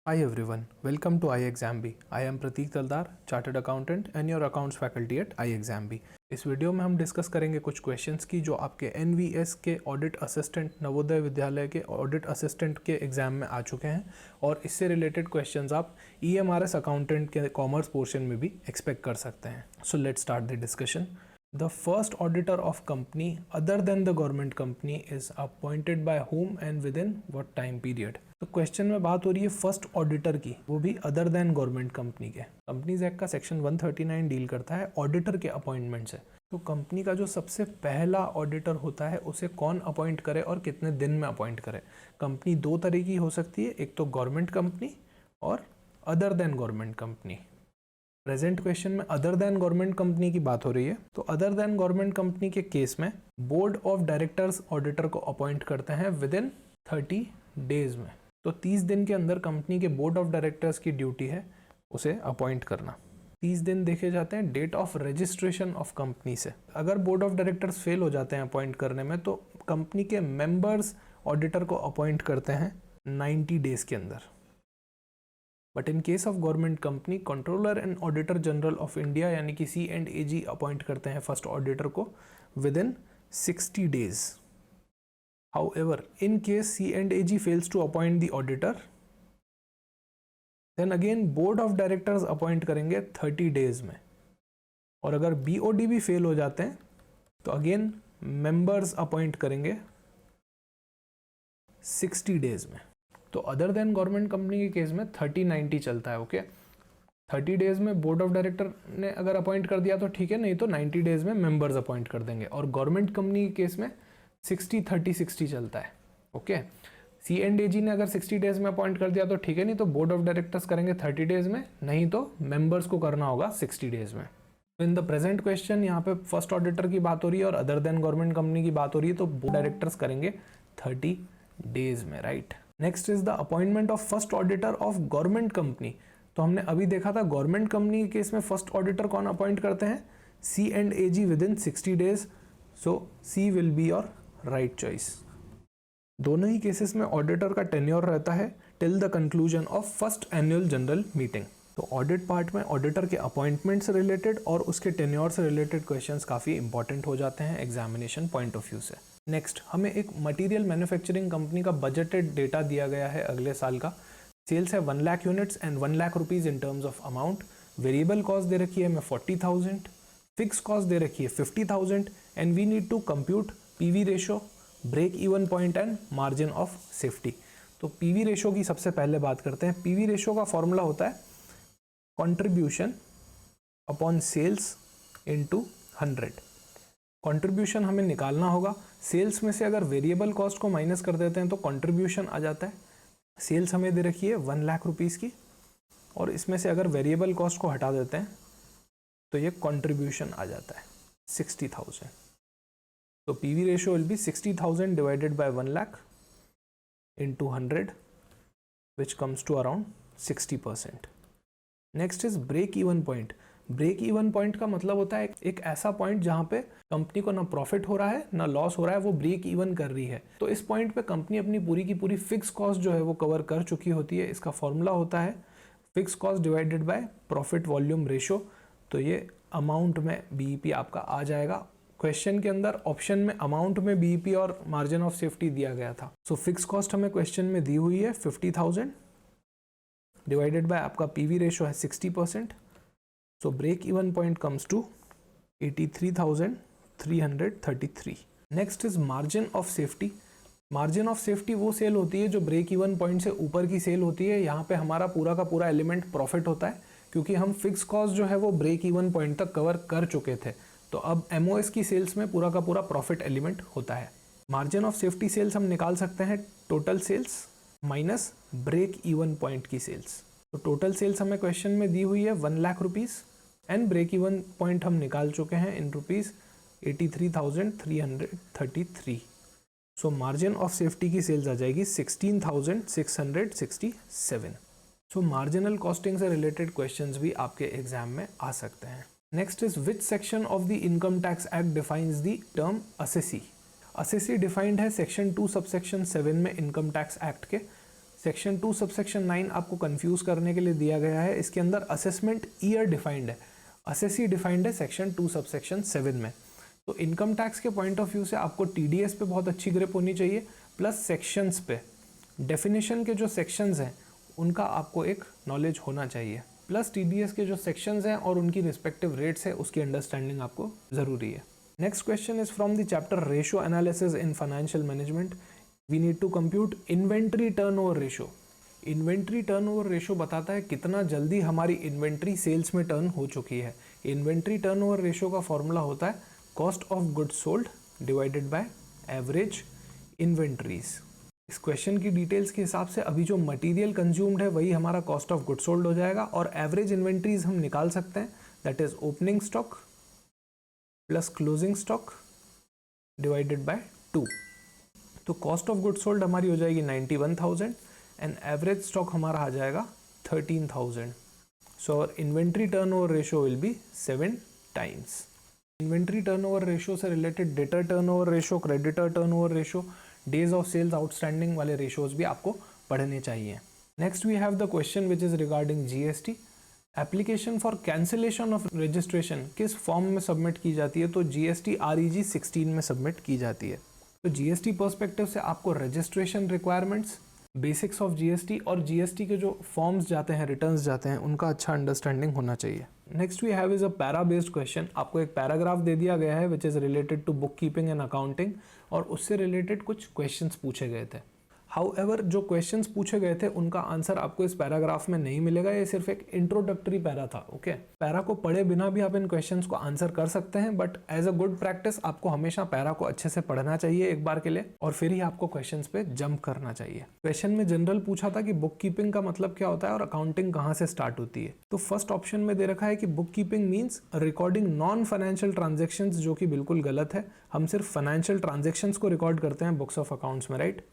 Hi everyone, welcome to iExamB. I am Prateek Taldar, Chartered Accountant and your Accounts Faculty at iExamB. इस video में हम discuss करेंगे कुछ questions की जो आपके NVS के ऑडिट असिस्टेंट नवोदय विद्यालय के ऑडिट असिस्टेंट के एग्जाम में आ चुके हैं और इससे रिलेटेड क्वेश्चंस आप EMRS अकाउंटेंट के कॉमर्स पोर्शन में भी एक्सपेक्ट कर सकते हैं. So let's start the discussion. The first auditor of company other than the government company is appointed by whom and within what time period? तो question में बात हो रही है फर्स्ट ऑडिटर की, वो भी अदर देन गवर्नमेंट कंपनी के. कंपनीज एक्ट का सेक्शन 139 डील करता है ऑडिटर के अपॉइंटमेंट से. तो कंपनी का जो सबसे पहला ऑडिटर होता है उसे कौन अपॉइंट करे और कितने दिन में अपॉइंट करे. कंपनी दो तरह की हो सकती है, एक तो गवर्नमेंट कंपनी और other than government company. Present question में अदर देन गवर्नमेंट कंपनी की बात हो रही है. तो अदर देन गवर्नमेंट कंपनी के केस में बोर्ड ऑफ डायरेक्टर्स ऑडिटर को अपॉइंट करते हैं विद इन 30 डेज में. तो 30 दिन के अंदर कंपनी के बोर्ड ऑफ डायरेक्टर्स की ड्यूटी है उसे अपॉइंट करना. 30 दिन देखे जाते हैं date of registration of company से. अगर बोर्ड ऑफ डायरेक्टर्स फेल हो जाते हैं अपॉइंट करने में तो कंपनी के मेंबर्स ऑडिटर को अपॉइंट करते हैं 90 डेज के अंदर. But in case of government company controller and auditor general of India यानी कि C&AG अपॉइंट करते हैं फर्स्ट ऑडिटर को with in 60 days. However, in case C&AG fails to appoint the auditor, then again board of directors appoint करेंगे 30 days में. और अगर BOD भी फेल हो जाते हैं तो अगेन मेंबर्स अपॉइंट करेंगे 60 डेज में. तो अदर देन गवर्नमेंट कंपनी के केस में 30-90 चलता है. ओके 30 डेज में बोर्ड ऑफ डायरेक्टर ने अगर अपॉइंट कर दिया तो ठीक है, नहीं तो 90 डेज में मेंबर्स अपॉइंट कर देंगे. और गवर्नमेंट कंपनी के केस में 60-30-60 चलता है. ओके C&AG ने अगर 60 डेज में अपॉइंट कर दिया तो ठीक है, नहीं तो बोर्ड ऑफ डायरेक्टर्स करेंगे 30 डेज में, नहीं तो मेंबर्स को करना होगा 60 डेज में. इन द प्रेजेंट क्वेश्चन यहाँ पे फर्स्ट ऑडिटर की बात हो रही है और अदर देन गवर्नमेंट कंपनी की बात हो रही है, तो बोर्ड डायरेक्टर्स करेंगे 30 डेज में. Right. Next is the appointment of first auditor of government company. तो हमने अभी देखा था गवर्नमेंट कंपनी के केस में फर्स्ट ऑडिटर कौन अपॉइंट करते हैं, C&AG with in 60 days. So C will be your right choice. दोनों ही केसेस में ऑडिटर का टेन्योर रहता है till the conclusion of first annual general meeting. तो ऑडिट पार्ट में ऑडिटर के अपॉइंटमेंट से रिलेटेड और उसके टेन्योर से रिलेटेड क्वेश्चंस काफ़ी इंपॉर्टेंट हो जाते हैं एग्जामिनेशन पॉइंट ऑफ व्यू से. नेक्स्ट हमें एक मटेरियल मैन्युफैक्चरिंग कंपनी का बजटेड डेटा दिया गया है अगले साल का. सेल्स है 1 lakh units and 1 lakh rupees in terms of amount. Variable cost दे रखी है हमें 40,000, फिक्स कॉस्ट दे रखी है 50,000 and we need to compute PV ratio, break even point and margin of safety. तो PV रेशो की सबसे पहले बात करते हैं. PV रेशो का फॉर्मूला होता है contribution upon sales into 100. Contribution हमें निकालना होगा. सेल्स में से अगर वेरिएबल कॉस्ट को माइनस कर देते हैं तो कंट्रीब्यूशन आ जाता है. सेल्स हमें दे रखी है 1 लाख रुपीज़ की और इसमें से अगर वेरिएबल कॉस्ट को हटा देते हैं तो ये कंट्रीब्यूशन आ जाता है 60,000. तो PV ratio will be 60,000 divided by 1 lakh into 100 which comes to around 60%. Next is break even point. Break even point का मतलब होता है एक ऐसा पॉइंट जहाँ पे कंपनी को ना प्रॉफिट हो रहा है ना लॉस हो रहा है, वो ब्रेक इवन कर रही है. तो इस पॉइंट पे कंपनी अपनी पूरी की पूरी फिक्स कॉस्ट जो है वो कवर कर चुकी होती है. इसका फॉर्मूला होता है fix cost divided by profit volume ratio. तो ये अमाउंट में BEP आपका आ जाएगा. क्वेश्चन के अंदर ऑप्शन में अमाउंट में BEP और मार्जिन ऑफ सेफ्टी दिया गया था. सो फिक्स कॉस्ट हमें क्वेश्चन में दी हुई है 50,000 डिवाइडेड बाय आपका PV रेशो है 60%. So break even point comes to 83,333. Next is margin of safety. Margin of safety वो सेल होती है जो ब्रेक इवन पॉइंट से ऊपर की सेल होती है. यहाँ पे हमारा पूरा का पूरा एलिमेंट प्रॉफिट होता है क्योंकि हम फिक्स कॉस्ट जो है वो ब्रेक इवन पॉइंट तक कवर कर चुके थे. तो अब MOS की सेल्स में पूरा का पूरा प्रॉफिट एलिमेंट होता है. मार्जिन ऑफ सेफ्टी सेल्स हम निकाल सकते हैं total sales minus break even point की सेल्स. तो टोटल सेल्स हमें क्वेश्चन में दी हुई है 1 lakh rupees and break even point हम निकाल चुके हैं in rupees 83,333. So margin of safety की सेल्स आ जाएगी 16,667. सो मार्जिनल कॉस्टिंग से रिलेटेड क्वेश्चंस भी आपके एग्जाम में आ सकते हैं. Next is which section of the income tax act defines the term assessee. Assessee defined है सेक्शन 2 सबसेक्शन 7 में इनकम टैक्स एक्ट के. सेक्शन 2 सबसेक्शन 9 आपको कंफ्यूज करने के लिए दिया गया है। इसके अंदर असेसमेंट ईयर डिफाइंड है, असेसी डिफाइंड है सेक्शन 2 सबसेक्शन 7 में। तो इनकम टैक्स के पॉइंट ऑफ व्यू से आपको टीडीएस पे बहुत अच्छी ग्रिप होनी चाहिए, प्लस सेक्शंस पे, डेफिनेशन के जो सेक्शंस हैं उनका आपको एक नॉलेज होना चाहिए, प्लस टीडीएस के जो सेक्शंस हैं और उनकी रिस्पेक्टिव रेट्स है उसकी अंडरस्टैंडिंग आपको ज़रूरी है। Next question is from the chapter ratio analysis in financial management. We need to compute inventory turnover ratio. Inventory turnover ratio बताता है कितना जल्दी हमारी इन्वेंट्री सेल्स में टर्न हो चुकी है। इन्वेंट्री टर्नओवर रेशियो का फॉर्मूला होता है cost of goods sold divided by average inventories. इस क्वेश्चन की डिटेल्स के हिसाब से अभी जो मटेरियल कंज्यूम्ड है वही हमारा कॉस्ट ऑफ गुड्स सोल्ड हो जाएगा, और एवरेज इन्वेंट्रीज हम निकाल सकते हैं, that is opening stock plus closing stock divided by 2। तो कॉस्ट ऑफ गुड्स सोल्ड हमारी हो जाएगी 91,000 एंड एवरेज स्टॉक हमारा आ जाएगा 13,000। सो और inventory turnover ratio will be 7 times. Inventory turnover ratio से related debtor turnover ratio, creditor turnover ratio, days of sales outstanding वाले ratios भी आपको पढ़ने चाहिए। Next we have the question which is regarding GST. Application for cancellation of registration किस form में submit की जाती है? तो जीएसटी REG 16 में सबमिट की जाती है। तो जीएसटी पर्सपेक्टिव से आपको registration requirements, basics of GST और जीएसटी के जो फॉर्म्स जाते हैं, रिटर्न्स जाते हैं, उनका अच्छा अंडरस्टैंडिंग होना चाहिए। Next we have is a para based question. आपको एक पैराग्राफ दे दिया गया है which is related to book keeping and accounting, और उससे रिलेटेड कुछ क्वेश्चंस पूछे गए थे। हाउएवर जो क्वेश्चंस पूछे गए थे उनका आंसर आपको इस पैराग्राफ में नहीं मिलेगा, ये सिर्फ एक इंट्रोडक्टरी पैरा था। ओके, पैरा को पढ़े बिना भी आप इन क्वेश्चंस को आंसर कर सकते हैं, but as a good practice आपको हमेशा पैरा को अच्छे से पढ़ना चाहिए एक बार के लिए, और फिर ही आपको क्वेश्चंस पे जंप करना चाहिए। क्वेश्चन में जनरल पूछा था कि बुक कीपिंग का मतलब क्या होता है और अकाउंटिंग कहाँ से स्टार्ट होती है। तो फर्स्ट ऑप्शन में दे रखा है कि book keeping means recording non financial transactions, जो कि बिल्कुल गलत है। हम सिर्फ फाइनेंशियल ट्रांजेक्शंस को रिकॉर्ड करते हैं बुक्स ऑफ अकाउंट्स में, राइट।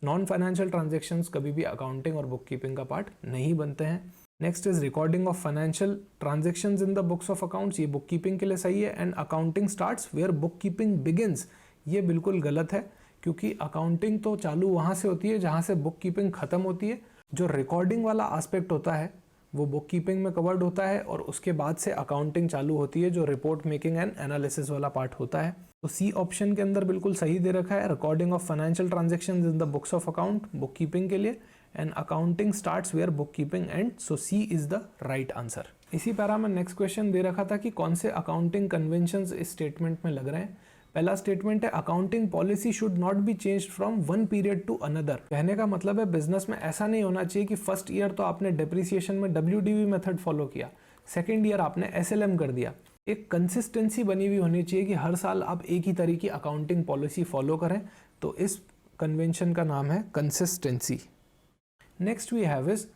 नॉन फाइनेंशियल ट्रांजेक्शंस कभी भी अकाउंटिंग और बुक कीपिंग का पार्ट नहीं बनते हैं। Next is recording of financial transactions in the books of accounts, ये बुक कीपिंग के लिए सही है। And accounting starts where book keeping begins, ये बिल्कुल गलत है, क्योंकि अकाउंटिंग तो चालू वहाँ से होती है जहाँ से बुक कीपिंग खत्म होती है। जो रिकॉर्डिंग वाला एस्पेक्ट होता है वो बुक कीपिंग में कवर्ड होता है, और उसके बाद से अकाउंटिंग चालू होती है, जो रिपोर्ट मेकिंग एंड एनालिसिस वाला पार्ट होता है। तो सी ऑप्शन के अंदर बिल्कुल सही दे रखा है, recording of financial transactions in the books of account, book keeping के लिए, and accounting starts where book keeping end, so C is the right answer. इसी पैरा में नेक्स्ट क्वेश्चन दे रखा था कि कौन से अकाउंटिंग कन्वेंशंस इस स्टेटमेंट में लग रहे हैं। पहला स्टेटमेंट है accounting policy should not be changed from one period to another. कहने का मतलब है बिजनेस में ऐसा नहीं होना चाहिए कि फर्स्ट ईयर तो आपने डेप्रिसिएशन में WDV मेथड फॉलो किया, सेकेंड ईयर आपने SLM कर दिया। एक कंसिस्टेंसी बनी हुई होनी चाहिए कि हर साल आप एक ही तरह की अकाउंटिंग पॉलिसी फॉलो करें, तो इस कन्वेंशन का नाम है consistency. Next we have is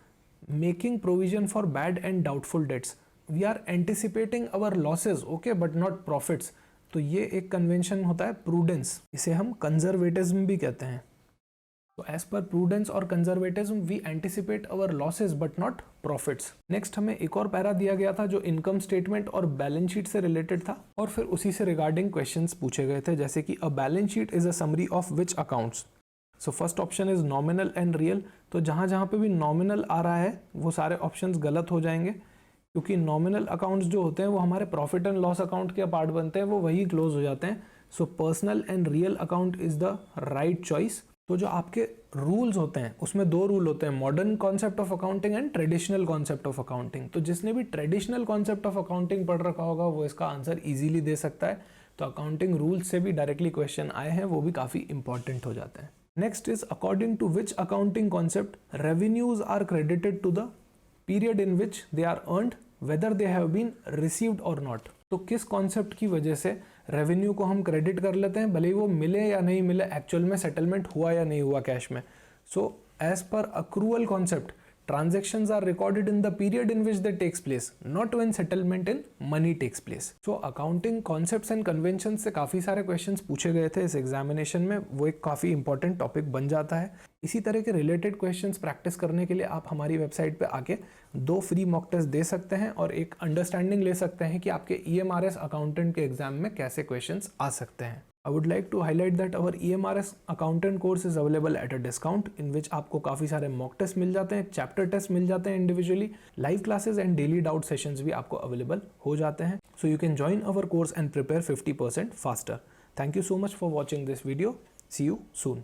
making provision for bad and doubtful debts. We are anticipating our losses, okay, but not profits. तो ये एक कन्वेंशन होता है प्रूडेंस, इसे हम कंजर्वेटिज्म भी कहते हैं। तो एज पर प्रूडेंस और conservatism we anticipate our losses but not profits. नेक्स्ट हमें एक और पैरा दिया गया था जो इनकम स्टेटमेंट और बैलेंस शीट से रिलेटेड था, और फिर उसी से रिगार्डिंग क्वेश्चंस पूछे गए थे, जैसे कि a balance sheet is a summary of which accounts. So first option is nominal and real. तो जहाँ जहाँ पे भी नॉमिनल आ रहा है वो सारे ऑप्शंस गलत हो जाएंगे, क्योंकि नॉमिनल अकाउंट्स जो होते हैं वो हमारे प्रॉफिट एंड लॉस अकाउंट के पार्ट बनते हैं, वो वही क्लोज हो जाते हैं। So personal and real account is the right choice. तो जो आपके रूल्स होते हैं उसमें दो रूल होते हैं, modern concept of accounting and traditional concept of accounting. तो जिसने भी ट्रेडिशनल कॉन्सेप्ट ऑफ अकाउंटिंग पढ़ रखा होगा वो इसका आंसर इजीली दे सकता है। तो अकाउंटिंग रूल्स से भी डायरेक्टली क्वेश्चन आए हैं, वो भी काफ़ी इंपॉर्टेंट हो जाते हैं। Next is according to which accounting concept revenues are credited to the period in which they are earned whether they have been received or not। तो किस कॉन्सेप्ट की वजह से रेवेन्यू को हम क्रेडिट कर लेते हैं, भले ही वो मिले या नहीं मिले, एक्चुअल में सेटलमेंट हुआ या नहीं हुआ कैश में। So as per accrual concept transactions are recorded in the period in which they takes place, not when settlement in money takes place। So accounting concepts and conventions से काफ़ी सारे questions पूछे गए थे इस एग्जामिनेशन में, वो एक काफ़ी इंपॉर्टेंट टॉपिक बन जाता है। इसी तरह के रिलेटेड क्वेश्चंस प्रैक्टिस करने के लिए आप हमारी वेबसाइट पे आके 2 फ्री मॉक टेस्ट दे सकते हैं और एक अंडरस्टैंडिंग ले सकते हैं कि आपके EMRS अकाउंटेंट के एग्जाम में कैसे क्वेश्चंस आ सकते हैं। I would like to highlight that our EMRS accountant course is available at a discount in which आपको काफ़ी सारे mock test मिल जाते हैं, chapter test मिल जाते हैं individually, live classes and daily doubt sessions भी आपको available हो जाते हैं. So you can join our course and prepare 50% faster. Thank you so much for watching this video. See you soon.